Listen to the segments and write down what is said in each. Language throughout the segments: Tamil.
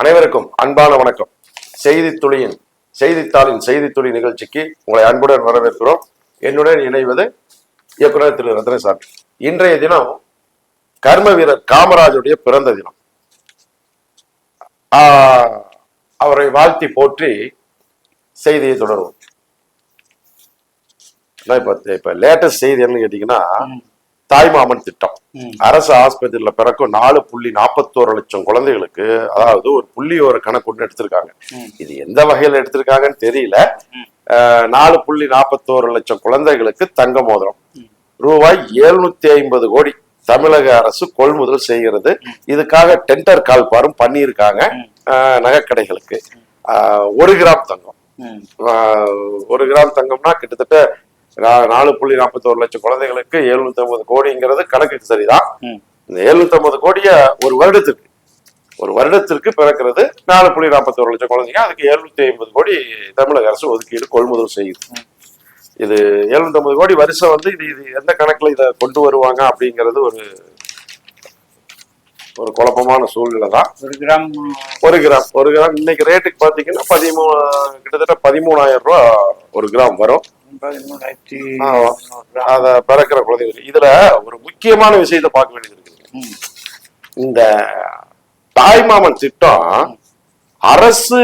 அனைவருக்கும் அன்பான வணக்கம். செய்தித்தாளின் செய்தித்துளி நிகழ்ச்சிக்கு உங்களை அன்புடன் வரவேற்கிறோம். என்னுடன் இணைவது இயக்குனர் திரு ரத்னசாமி. இன்றைய தினம் கர்ம வீரர் காமராஜருடைய பிறந்த தினம். அவரை வாழ்த்தி போற்றி செய்தியை தொடருவோம். இப்ப லேட்டஸ்ட் செய்தி என்னன்னு கேட்டீங்கன்னா, தாய்மாமன் திட்டம் அரசு ஆஸ்பத்திரியில பிறக்கும் 4.41 லட்சம் குழந்தைகளுக்கு, அதாவது ஒரு புள்ளியோர கணக்கு ஒன்று எடுத்திருக்காங்க. இது எந்த வகையில எடுத்திருக்காங்கன்னு தெரியல. 4.41 லட்சம் குழந்தைகளுக்கு தங்க மோதிரம் ரூபாய் 750 கோடி தமிழக அரசு கொள்முதல் செய்கிறது. இதுக்காக டெண்டர் கால்பாரும் பண்ணியிருக்காங்க. நகைக்கடைகளுக்கு 1 கிராம் தங்கம், 1 கிராம் தங்கம்னா கிட்டத்தட்ட 4.41 லட்சம் குழந்தைகளுக்கு 750 கோடிங்கிறது கணக்குக்கு சரிதான். இந்த 750 கோடிய ஒரு வருடத்திற்கு பிறக்கிறது 4.41 லட்சம் குழந்தைங்க. அதுக்கு 750 கோடி தமிழக அரசு ஒதுக்கீடு கொள்முதல் செய்யுது. இது 750 கோடி வருஷம் இது எந்த கணக்குல இதை கொண்டு வருவாங்க அப்படிங்கிறது ஒரு குழப்பமான சூழ்நிலை தான். 1 கிராம் இன்னைக்கு ரேட்டுக்கு பாத்தீங்கன்னா கிட்டத்தட்ட 13,000 ரூபாய் 1 கிராம் வரும். அத பிறக்கிற குழந்தைகள். இதுல ஒரு முக்கியமான விஷயத்தை பார்க்க வேண்டியது இருக்கு. இந்த தாய்மாமன் திட்டம் அரசு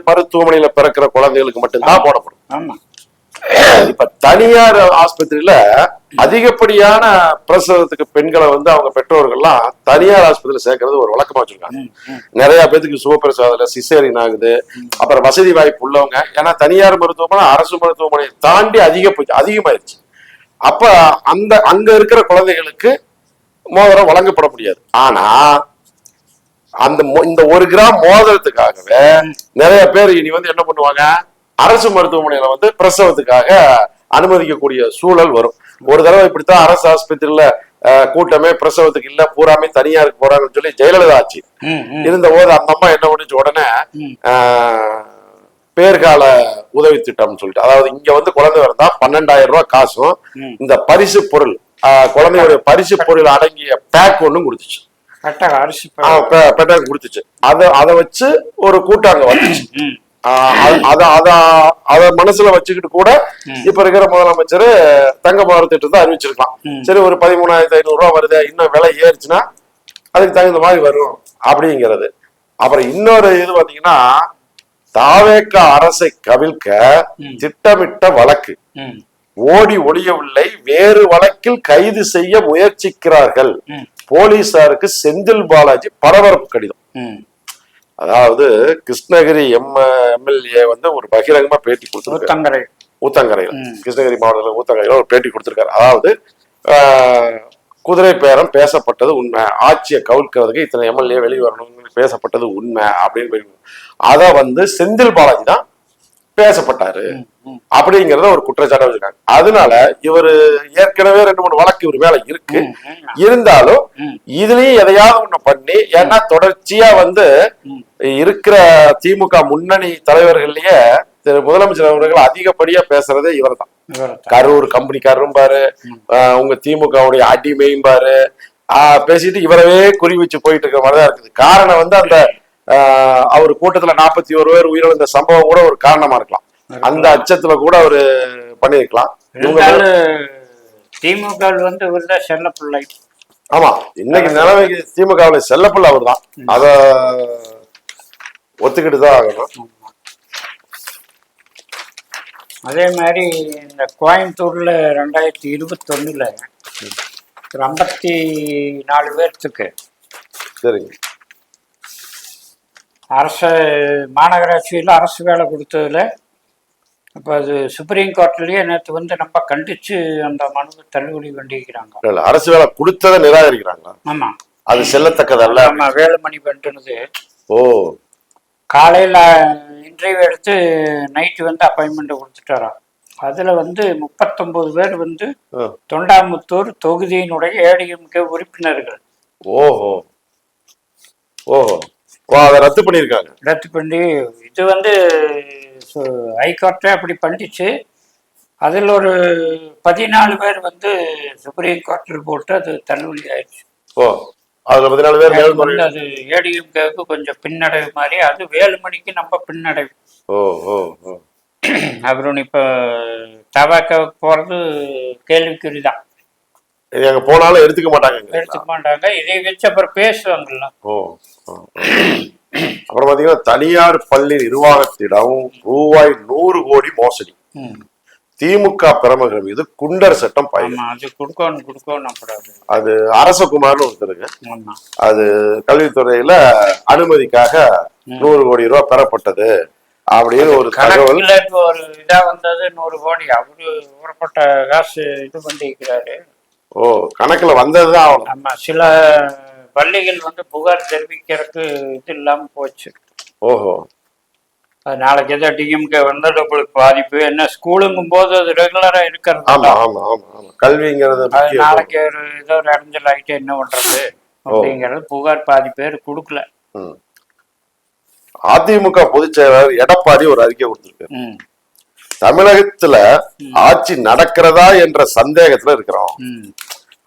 மருத்துவமனையில பிறக்கிற குழந்தைகளுக்கு மட்டும்தான் போடப்படும். இப்ப தனியார் ஆஸ்பத்திரியில அதிகப்படியான பிரசவத்துக்கு பெண்களை அவங்க பெற்றோர்கள்லாம் தனியார் ஆஸ்பத்திரியில சேர்க்கறது ஒரு வழக்கமா வச்சிருக்காங்க. நிறைய பேருக்கு சுகப்பிரசவத்துல சிசேரியன் ஆகுது. அப்புறம் வசதி வாய்ப்பு உள்ளவங்க, ஏன்னா தனியார் மருத்துவமனை அரசு மருத்துவமனையை தாண்டி அதிகமாயிருச்சு. அப்ப அங்க இருக்கிற குழந்தைகளுக்கு மோதிரம் வழங்கப்பட முடியாது. ஆனா இந்த 1 கிராம் மோதிரத்துக்காகவே நிறைய பேர் இனி என்ன பண்ணுவாங்க, அரசு மருத்துவமனையில பிரசவத்துக்காக அனுமதிக்கக்கூடிய சூழல் வரும். ஒரு தடவை இப்படித்தான் அரசு ஆஸ்பத்திரியில கூட்டமே பிரசவத்துக்கு இல்ல, பூராமே தனியாருக்கு போறாங்கன்னு சொல்லி ஜெயலலிதா ஆட்சி இருந்த போது அந்த அம்மா என்ன பண்ணுச்சு, உடனே பேர்கால உதவி திட்டம் சொல்லிட்டு, அதாவது இங்க குழந்தை வரதா 12,000 ரூபாய் காசும் இந்த பரிசு பொருள், குழந்தையோட பரிசு பொருள் அடங்கிய பேக் ஒண்ணும் கொடுத்துச்சு. கொடுத்துச்சு. அதை வச்சு ஒரு கூட்டம் அங்க வந்துச்சு. அத மனசுல வச்சுக்கிட்டு கூட இப்ப இருக்கிற முதலமைச்சர் தங்க மோதிர திட்டத்தை அறிவிச்சிருக்கலாம். சரி, ஒரு 13,500 ரூபாய் வருது, இன்னும் விலை ஏறிச்சுன்னா அதுக்கு தகுந்த மாதிரி வரும் அப்படிங்கிறது. அப்புறம் இன்னொரு இது பாத்தீங்கன்னா, தாவேக அரசை கவிழ்க்க திட்டமிட்ட வழக்கு ஓடி ஒளியவில்லை, வேறு வழக்கில் கைது செய்ய முயற்சிக்கிறார்கள். போலீசாருக்கு செந்தில் பாலாஜி பரபரப்பு கடிதம். அதாவது கிருஷ்ணகிரி எம்எல்ஏ ஒரு பகிரங்கமா பேட்டி கொடுத்திருக்காரு. ஊத்தங்கரையில், கிருஷ்ணகிரி மாவட்டத்தில் ஊத்தங்கரையில ஒரு பேட்டி கொடுத்திருக்காரு. அதாவது குதிரை பேரம் பேசப்பட்டது உண்மை, ஆட்சியை கவிழ்க்கிறதுக்கு இத்தனை எம்எல்ஏ வெளியே வரணும்னு பேசப்பட்டது உண்மை அப்படின்னு அத செந்தில் பாலாஜி தான் பேசப்பட்டாரு அப்படிங்கறத ஒரு குற்றச்சாட்டு வச்சிருக்காங்க. அதனால இவரு ஏற்கனவே 2-3 வழக்கு இவர் மேல இருக்கு. இருந்தாலும் இதுலயும் எதையாவது ஒண்ணு பண்ணி, ஏன்னா தொடர்ச்சியா இருக்கிற திமுக முன்னணி தலைவர்கள்லயே முதலமைச்சர் அவர்கள் அதிகப்படியா பேசுறதே இவர் தான். கரூர் கம்பெனிக்காரரும் பாரு, உங்க திமுகவுடைய அடிமையும் பாரு, பேசிட்டு இவரவே குறி வச்சு போயிட்டு இருக்கிற மாதிரிதான் இருக்குது. காரணம் அந்த அவர் கூட்டத்துல 41 பேர் உயிரிழந்த சம்பவம் கூட ஒரு காரணமா இருக்கலாம். அந்த அச்சத்துல கூட அவரு பண்ணிருக்கலாம். திமுக செல்ல பிள்ளை. ஆமா, இன்னைக்கு நிலைமைக்கு திமுக செல்ல பிள்ளை அவர் தான். அத ஒத்துக்கிட்டு தான் ஆகணும். அதே மாதிரி இந்த கோயம்புத்தூர்ல 2021 54 பேர்த்துக்கு சரிங்க அரசு மாநகராட்சியில் அரசு வேலை கொடுத்ததுல இப்போ அது சுப்ரீம் கோர்ட்லயே நேற்று நம்ம கண்டிச்சு அந்த மனுவை தள்ளுபடி பண்ணிக்கிறாங்க. அரசு வேலை கொடுத்ததை நிராகரிக்கிறாங்க. ஆமா, அது செல்லத்தக்கதல்ல. ஆமா, வேலுமணி பண்ணினது. ஓ, காலையில இன்டர்வியூ எடுத்து நைட்டு அப்பாயின்மெண்ட் கொடுத்துட்டாரா. அதுல 39 பேர் தொண்டாமுத்தூர் தொகுதியினுடைய ஏடிஎம்கே உறுப்பினர்கள். ஓஹோ ஓஹோ, அதை ரத்து பண்ணியிருக்காங்க. ரத்து பண்ணி இது ஹைகோர்ட்டே அப்படி பண்ணிச்சு. அதில் ஒரு 14 பேர் சுப்ரீம் கோர்ட்டில் போட்டு அது தள்ளுபடி ஆயிடுச்சு. ஓ, அதுல 14 பேர் மேல்முறை. அது ஏடிஎம்கேவுக்கு கொஞ்சம் பின்னடைவு மாதிரி, அது வேலுமணிக்கு நம்ம பின்னடைவு. ஓ ஓ ஓ. அப்புறம் இப்ப தபாக்காவுக்கு போறது கேள்விக்குறிதான். இது அங்க போனாலும் எடுத்துக்க மாட்டாங்க. எடுத்துக்க மாட்டாங்க. இதை வச்சு அப்புறம் பேசுவாங்கல்ல. ஓ. அப்புறம் பாத்தீங்கன்னா தனியார் பள்ளி நிர்வாகத்திடம் ரூபாய் 100 கோடி மோசடி. திமுக பிரமுகர் மீது குண்டர் சட்டம் பயன். அது கொடுக்கணும். அது அரசகுமார்னு ஒருத்தருங்க. அது கல்வித்துறையில அனுமதிக்காக 100 கோடி ரூபாய் பெறப்பட்டது அப்படின்னு ஒரு தகவல். ஒரு இதா வந்தது 100 கோடி. அவரு ஊறப்பட்ட காசு இது பண்ணிக்கிறாரு. ஓ, கணக்குல வந்ததுதான். ஆமா, சில பள்ளிகள் வந்து புகார் தெரிவிக்கிறதுக்கு இது இல்லாம போச்சு. ஓஹோ. நாளைக்கு ஏதோ டிஎம்கே வந்து நம்மளுக்கு பாதிப்பு என்ன, ஸ்கூலுங்கும் போது அது ரெகுலரா இருக்கிறது. ஆமா ஆமா ஆமா ஆமா, கல்விங்கிறது நாளைக்கு ஒரு ஏதோ ஒரு இடைஞ்சல் ஆகிட்டு என்ன பண்றது அப்படிங்கிறது புகார் பாதி பேர் கொடுக்கல. அதிமுக பொதுச் செயலாளர் எடப்பாடி ஒரு அறிக்கை கொடுத்திருக்காரு. தமிழகத்துல ஆட்சி நடக்கிறதா என்ற சந்தேகத்துல இருக்கிறோம்.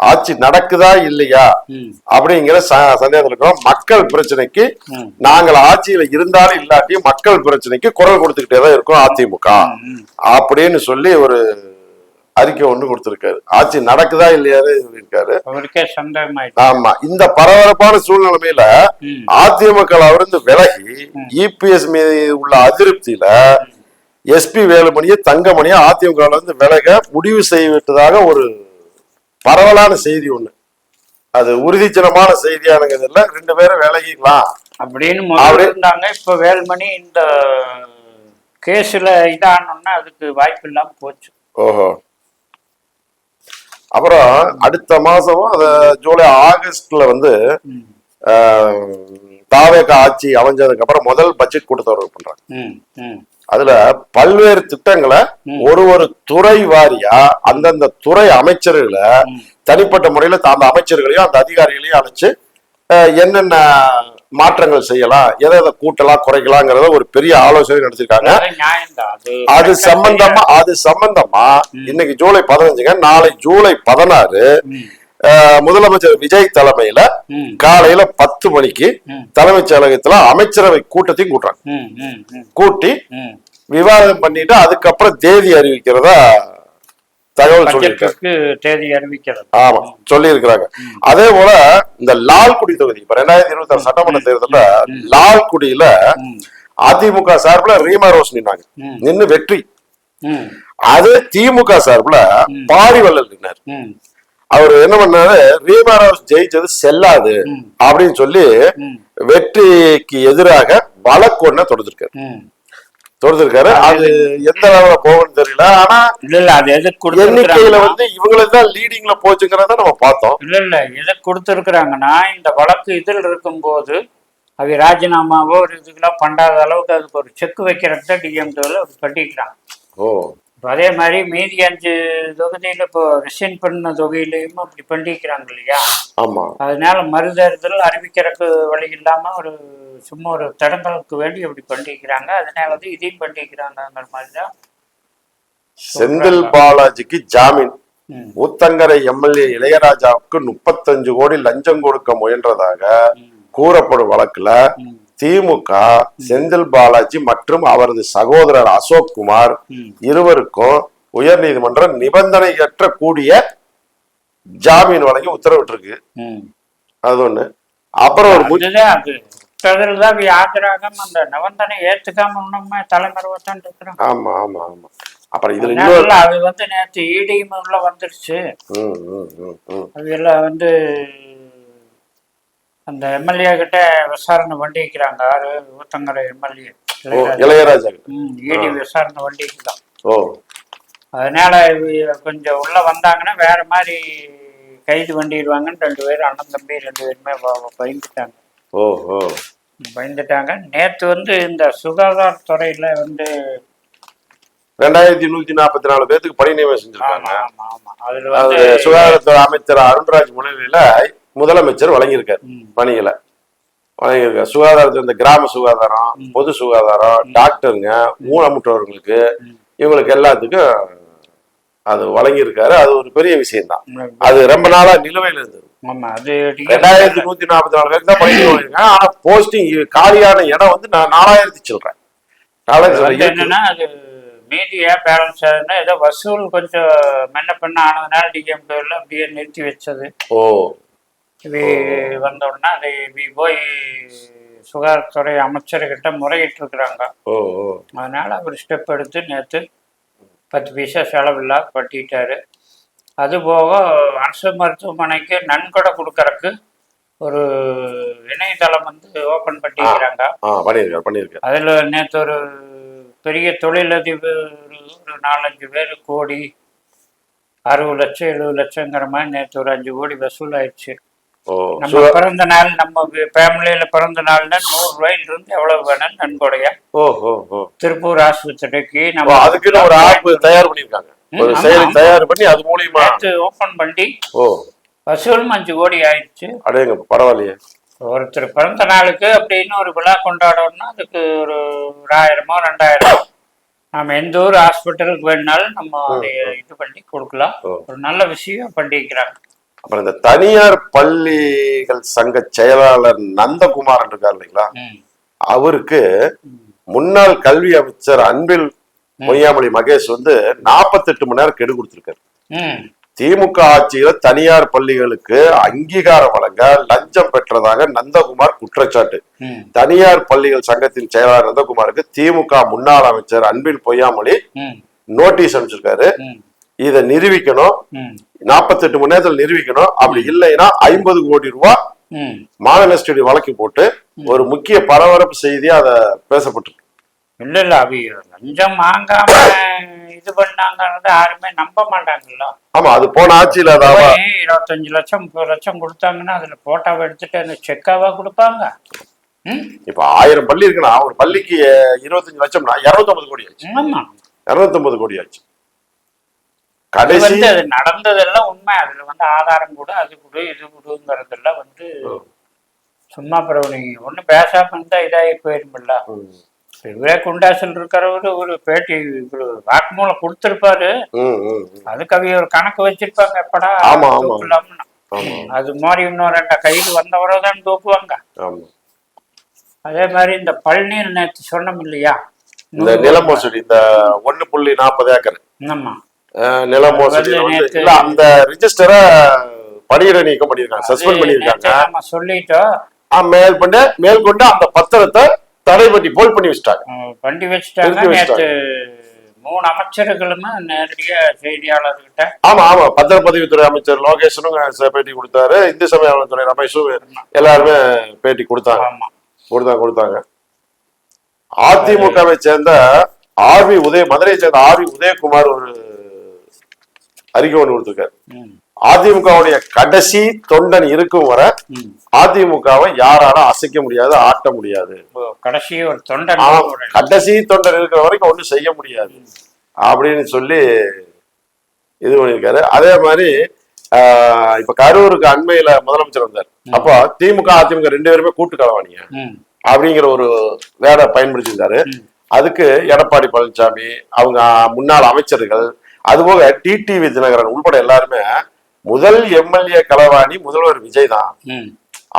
ஆட்சி நடக்குதா இல்லையா அப்படிங்கிற சந்தேகத்துல இருக்கிறோம். மக்கள் பிரச்சனைக்கு நாங்கள் ஆட்சியில இருந்தாலும் இல்லாட்டியும் மக்கள் பிரச்சனைக்கு குரல் கொடுத்துக்கிட்டே தான் இருக்கோம் அதிமுக அப்படின்னு சொல்லி ஒரு அறிக்கை ஒண்ணு கொடுத்திருக்காரு. ஆட்சி நடக்குதா இல்லையாரு சொல்லியிருக்காரு. ஆமா, இந்த பரபரப்பான சூழ்நிலைமையில அதிமுக இருந்து விலகி இபிஎஸ் மீது உள்ள அதிருப்தியில எஸ்பி வேலுமணியை தங்கமணியை அதிமுக இருந்து விலக முடிவு செய்துவிட்டதாக ஒரு பரவலான செய்தி ஒண்ணு. அது உறுதிச்சனமான செய்தியானது இல்ல. 2 பேரும் விலகிக்கலாம் அப்படின்னு இருந்தாங்க. இப்ப வேலுமணி இந்த கேஸ்ல இதானோன்னா அதுக்கு வாய்ப்பு இல்லாம போச்சு. ஓஹோ. அப்புறம் அடுத்த மாசம் ஜூலை ஆகஸ்ட்ல வந்து தாவேக ஆட்சி அமைஞ்சதுக்கு அப்புறம் முதல் பட்ஜெட் கூட்டத்தொடர் பண்றாங்க. அதுல பல்வேறு திட்டங்களை ஒரு துறை வாரியா அந்தந்த துறை அமைச்சர்களை தனிப்பட்ட முறையில அந்த அமைச்சர்களையும் அந்த அதிகாரிகளையும் அழைச்சு என்னென்ன மாற்றங்கள் செய்யலாம், எதை கூட்டலாம் குறைக்கலாங்கிறத ஒரு பெரிய ஆலோசனை நடத்திருக்காங்க. அது சம்பந்தமா இன்னைக்கு ஜூலை 15ங்க, நாளை ஜூலை 16 முதலமைச்சர் விஜய் தலைமையில காலையில 10 மணிக்கு தலைமைச் செயலகத்துல அமைச்சரவை கூட்டத்தையும் கூட்டுறாங்க. கூட்டி விவாதம் பண்ணிட்டு அதுக்கப்புறம் தேதி அறிவிக்கிறதா தகவல் சொல்லியிருக்காங்க. ஆமா, சொல்லி இருக்கிறாங்க. அதே போல இந்த லால்குடி தொகுதி இப்ப 2026 சட்டமன்ற தேர்தல லால்குடியில அதிமுக சார்பில் ரீமா ரோஸ் நின்று வெற்றி. அது திமுக சார்பில் பாரிவள்ளல் நின்னார். அவர் என்ன பண்ணாரு, ரீமா ரோஸ் ஜெயிச்சது செல்லாது அப்படின்னு சொல்லி வெற்றிக்கு எதிராக வழக்கு ஒண்ண தொடுத்திருக்காரு. அது எந்த அளவுல போகும்னு தெரியல. ஆனா எண்ணிக்கையில வந்து இவங்களுக்கு தான் லீடிங்ல போச்சுங்கிறத நம்ம பார்த்தோம். இல்ல எதை கொடுத்திருக்கிறாங்கன்னா, இந்த வழக்கு இதில் இருக்கும் போது அவை ராஜினாமாவோ ஒரு இதுக்கெல்லாம் பண்ணாத அளவுக்கு அதுக்கு ஒரு செக் வைக்கிறத டிஎம்கேல பண்ணிக்கிறாங்க. அதே மாதிரி மீதி 5 தொகுதியில இப்போ ரிசைன் பண்ண தொகையிலையும் அப்படி பண்ணிக்கிறாங்க இல்லையா. அதனால மறுதேர்தல் அறிவிக்கிறதுக்கு வழி இல்லாம ஒரு சும்மா ஒரு தடங்களுக்கு வேண்டி அப்படி பண்ணிக்கிறாங்க. அதனால இதையும் பண்ணிக்கிறாங்கிற மாதிரிதான். செந்தில் பாலாஜிக்கு ஜாமீன். ஊத்தங்கரை எம்எல்ஏ இளையராஜாவுக்கு 35 கோடி லஞ்சம் கொடுக்க முயன்றதாக கூறப்படும் வழக்குல திமுக செந்தில் பாலாஜி மற்றும் அவரது சகோதரர் அசோக் குமார் இருவருக்கும் உயர் நீதிமன்றம் நிபந்தனையற்ற கூடிய ஜாமீன் வழங்கி உத்தரவிட்டிருக்கு. அது ஒண்ணு. அப்புறம் ஒரு அந்த நிபந்தனை ஏத்துக்காம தலைமறைவத்தான் இருக்கிறோம். ஆமா ஆமா ஆமா. அப்புறம் இதுல அது வந்து நேற்று இடியும் உள்ள வந்துருச்சு. அது எல்லாம் வந்து அந்த எம்எல்ஏ கிட்ட விசாரணை வண்டி வைக்கிறாங்க. ஊத்தங்கரை எம்எல்ஏ இளையராஜா இடி விசாரணை வண்டிக்கு தான். அதனால கொஞ்சம் உள்ள வந்தாங்கன்னா வேற மாதிரி கைது பண்ணிடுவாங்கன்னு 2 பேரும் அண்ணன் தம்பி 2 பேருமே பயந்துட்டாங்க. நேற்று வந்து இந்த சுகாதாரத்துறையில வந்து 2144 பேருக்கு பணி நியமனம் செஞ்சிருக்காங்க. சுகாதாரத்துறை அமைச்சர் அருண்ராஜ் முன்னிலையில முதலமைச்சர் வழங்கியிருக்காரு பணிகளை. சுகாதாரத்தில் இந்த கிராம சுகாதாரம், பொது சுகாதாரம், டாக்டருங்க, ஊனமுற்றவர்களுக்கு, இவங்களுக்கு எல்லாத்துக்கும் அது வழங்கியிருக்காரு. அது ஒரு பெரிய விஷயம்தான். அது ரொம்ப நாளா நிலுவையில் இருந்தது. ஆமா அது 2144 பேருக்கு தான் பணிக்கு போயிருக்காங்க. ஆனா போஸ்டிங் காலியான இடம் வந்து 4000 சில்றேன். என்னன்னா அது மீதியா பேலன்ஸ் ஆகுதுன்னா ஏதோ வசூல் கொஞ்சம் மென்ன பண்ண ஆனதுனால டிஎம்கேல அப்படியே நிறுத்தி வச்சது. இது வந்த உடனே அதை போய் சுகாதாரத்துறை அமைச்சர்கிட்ட முறையிட்டு இருக்கிறாங்க. அதனால அவர் ஸ்டெப் எடுத்து நேற்று 10 பைசா செலவில்லா கட்டிட்டாரு. அதுபோக அரசு மருத்துவமனைக்கு நன்கொடை கொடுக்கறதுக்கு ஒரு இணையதளம் வந்து ஓபன் பண்ணிக்கிறாங்க. அதுல நேற்று ஒரு பெரிய தொழிலதிபர் ஒரு 4-5 பேர் கோடி 60 லட்சம் 70 லட்சங்கிற மாதிரி நேற்று ஒரு 5 கோடி வசூல் ஆயிடுச்சு. நம்ம பிறந்த நாள் நம்ம ஃபேமிலியில பிறந்த நாள்னா 100 ரூபாயிலிருந்து எவ்வளவு வேணும் நன்கொடையா. திருப்பூர் ஆஸ்பத்திரிக்கு நம்ம அதுக்கு ஒரு ஆப் தயார் பண்ணிருக்காங்க, ஒரு செயலி தயார் பண்ணி அது மூலமா ஓபன் பண்ணி வசூலும் 5 கோடி ஆயிடுச்சு. அடேங்க பரவாயில்லையே. ஒருத்தர் பிறந்த நாளுக்கு அப்படின்னு ஒரு விழா கொண்டாடணும்னா அதுக்கு ஒரு 1000மோ 2000 நம்ம எந்த ஒரு ஹாஸ்பிட்டலுக்கு வேணுனாலும் நம்ம அதை இது பண்ணி கொடுக்கலாம். ஒரு நல்ல விஷயம் பண்ணிக்கிறாங்க. அப்புறம் இந்த தனியார் பள்ளிகள் சங்க செயலாளர் நந்தகுமார் இருக்கார் இல்லைங்களா, அவருக்கு முன்னாள் கல்வி அமைச்சர் அன்பில் பொய்யாமொழி மகேஷ் வந்து 48 மணி நேரம் கெடு கொடுத்திருக்காரு. திமுக ஆட்சியில தனியார் பள்ளிகளுக்கு அங்கீகாரம் வழங்க லஞ்சம் பெற்றதாக நந்தகுமார் குற்றச்சாட்டு. தனியார் பள்ளிகள் சங்கத்தின் செயலாளர் நந்தகுமாருக்கு திமுக முன்னாள் அமைச்சர் அன்பில் பொய்யாமொழி நோட்டீஸ் அனுப்பிச்சிருக்காரு. இதை நிரூபிக்கணும், 48 மணி நேரத்தில் நிரூபிக்கணும். அப்படி இல்லைன்னா 50 கோடி ரூபாய் மான நஷ்ட வழக்கு போட்டு ஒரு முக்கிய பரபரப்பு செய்தியா அதை பேசப்பட்டிருக்கு. இல்ல அவிய லஞ்சம் வாங்காம இது பண்ணாங்கன்னு யாருமே நம்ப மாட்டாங்கல்ல. ஆமா, அது போன ஆட்சியில 25 லட்சம் 30 லட்சம் கொடுத்தாங்கன்னா அதுல போட்டோவை எடுத்துட்டு அந்த செக்காவா கொடுப்பாங்க. இப்ப 1000 பள்ளி இருக்குன்னா ஒரு பள்ளிக்கு 25 லட்சம்னா 250 கோடி ஆச்சு. ஆமா, 250 கோடி ஆச்சு. கடைசி அது நடந்ததெல்லாம் உண்மை. அதுல வந்து ஆதாரம் கூட அது கூட இது கூடங்கிறதெல்லாம் வந்து சும்மா பிறகு நீங்க ஒண்ணு பேசாம இருந்தா இதாகி போயிருமில்ல. விவேக் குண்டாசல் இருக்கிறவரு ஒரு பேட்டி வாக்குமூலம் கொடுத்திருப்பாரு. அதுக்கு அவங்க ஒரு கணக்கு வச்சிருப்பாங்க, எப்படா தூக்கலாம்னு. அது மாதிரி இன்னும் 2 கைது வந்தவரை தான் தூக்குவாங்க. அதே மாதிரி இந்த பழனியில் நேற்று சொன்னோம் இல்லையா, இந்த நில மோசடி, இந்த 1.40 ஏக்கர் நில மோசடி, அந்த ரிஜிஸ்டரை பணியிட நீக்கம் பண்ணிருக்காங்க, சஸ்பெண்ட் பண்ணிருக்காங்க. சொல்லிட்டோம். மேற்கொண்டு அந்த பத்திரத்தை தடை பண்ணி போல் பண்ணி வச்சுட்டாங்க. நேற்று 3 அமைச்சர்களுமே நேரடியா செய்தியாளர்கிட்ட ஆமா பத்திரப்பதிவுத்துறை அமைச்சர் லோகேஷனும் பேட்டி கொடுத்தாரு, இந்து சமய அறநிலையத்துறை ரமேஷும் எல்லாருமே பேட்டி கொடுத்தாங்க. அதிமுகவை சேர்ந்த மதுரையை சேர்ந்த ஆர்வி உதயகுமார் ஒரு அறிக்கை ஒன்று கொடுத்திருக்காரு. அதிமுகவுடைய கடைசி தொண்டன் இருக்கும் வரை அதிமுகவை யாராலும் அசைக்க முடியாது, ஆட்ட முடியாது. கடைசி தொண்டன் இருக்கிற வரைக்கும் ஒண்ணும் செய்ய முடியாது அப்படின்னு சொல்லி இது பண்ணிருக்காரு. அதே மாதிரி இப்ப கரூருக்கு அண்மையில முதலமைச்சர் வந்தார். அப்போ திமுக அதிமுக 2 பேருமே கூட்டு களவாணிங்க அப்படிங்கிற ஒரு வேலை பயன்படுத்தியிருந்தாரு. அதுக்கு எடப்பாடி பழனிசாமி, அவங்க முன்னாள் அமைச்சர்கள், அதுபோக டிடிவி தினகரன் உள்பட எல்லாருமே முதல் எம்எல்ஏ களவாணி முதல்வர் விஜய் தான்.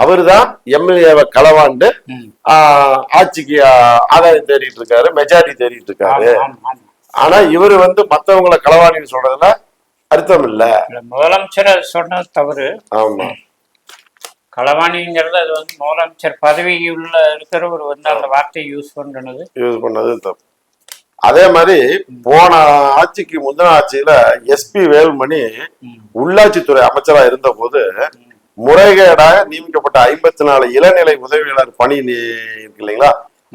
அவரு தான் எம்எல்ஏவை களவாண்டு ஆட்சிக்கு ஆதாயம் தேடிட்டு இருக்காரு, மெஜாரிட்டி தேடிட்டு இருக்காரு. ஆனா இவரு வந்து மத்தவங்களை களவாணின்னு சொல்றதுல அர்த்தம் இல்ல. முதலமைச்சர் சொன்னது தவறு. ஆமா, களவாணிங்கிறது அது வந்து முதலமைச்சர் பதவியுள்ள இருக்கிறவர் வந்து அந்த வார்த்தையை யூஸ் பண்ணது தப்பு. அதே மாதிரி போன ஆட்சிக்கு முந்தின ஆட்சியில எஸ்பி வேலுமணி உள்ளாட்சித்துறை அமைச்சரா இருந்த போது முறைகேடாக நியமிக்கப்பட்ட 54 இளநிலை உதவியாளர் பணி இருக்கு இல்லைங்களா,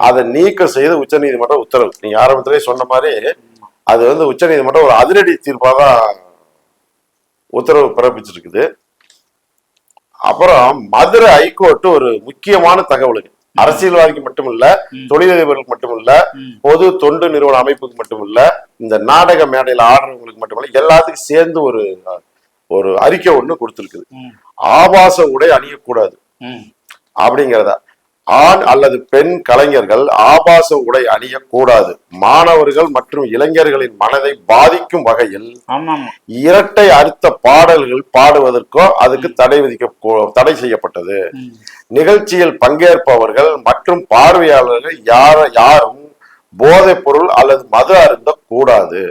அதை நீக்கம் செய்து உச்ச நீதிமன்றம் உத்தரவு. நீங்க ஆரம்பத்திலே சொன்ன மாதிரி அது வந்து உச்ச நீதிமன்றம் ஒரு அதிரடி தீர்ப்பாதான் உத்தரவு பிறப்பிச்சிருக்குது. அப்புறம் மதுரை ஹைகோர்ட் ஒரு முக்கியமான தகவலுக்கு, அரசியல்வாதிக்கு மட்டுமில்ல, தொழிலதிபர்களுக்கு மட்டுமில்ல, பொது தொண்டு நிறுவன அமைப்புக்கு மட்டுமில்ல, இந்த நாடக மேடையில் ஆடுறவங்களுக்கு மட்டுமில்ல, எல்லாத்துக்கும் சேர்ந்து ஒரு அறிக்கை ஒண்ணு கொடுத்திருக்குது. ஆபாச உடை அணியக்கூடாது அப்படிங்கிறதா. ஆண் அல்லது பெண் கலைஞர்கள் ஆபாச உடை அணியக்கூடாது. மாணவர்கள் மற்றும் இளைஞர்களின் மனதை பாதிக்கும் வகையில் இரட்டை அர்த்த பாடல்கள் பாடுவதற்கோ அதுக்கு தடை செய்யப்பட்டது. நிகழ்ச்சியில் பங்கேற்பவர்கள் மற்றும் பார்வையாளர்கள் யாரும் போதைப் பொருள் அல்லது மது அருந்த கூடாது.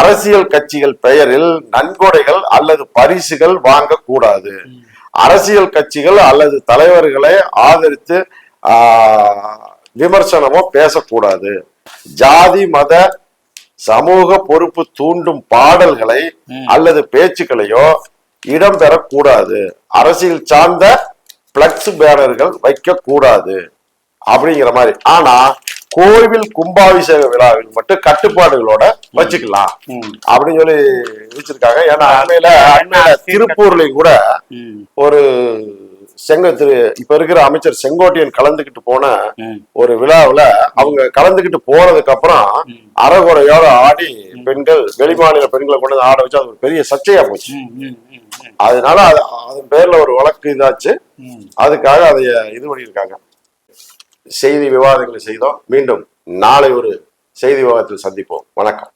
அரசியல் கட்சிகள் பெயரில் நன்கொடைகள் அல்லது பரிசுகள் வாங்கக்கூடாது. அரசியல் கட்சிகள் அல்லது தலைவர்களை ஆதரித்து விமர்சனமோ பேசக்கூடாது. ஜாதி மத சமூக பொறுப்பு தூண்டும் பாடல்களை அல்லது பேச்சுக்களையோ இடம்பெறக்கூடாது. அரசியல் சார்ந்த பிளக்ஸ் பேனர்கள் வைக்க கூடாது அப்படிங்கிற மாதிரி. ஆனா கோவில் கும்பாபிஷேக விழாவில் மட்டும் கட்டுப்பாடுகளோட வச்சுக்கலாம் அப்படின்னு சொல்லி வச்சிருக்காங்க. ஏன்னா அண்மையில திருப்பூர்லயும் கூட ஒரு இப்ப இருக்கிற அமைச்சர் செங்கோட்டையன் கலந்துகிட்டு போன ஒரு விழாவுல அவங்க கலந்துகிட்டு போனதுக்கு அப்புறம் அறகுறையோட ஆடி பெண்கள் வெளிமாநில பெண்களை கொண்டு ஆட வச்சு அது ஒரு பெரிய சர்ச்சையா போச்சு. அதனால அதன் பேர்ல ஒரு வழக்கு இதாச்சு. அதுக்காக அதை இது பண்ணியிருக்காங்க. செய்தி விவாதங்களை செய்தோம். மீண்டும் நாளை ஒரு செய்தி விவாதத்தில் சந்திப்போம். வணக்கம்.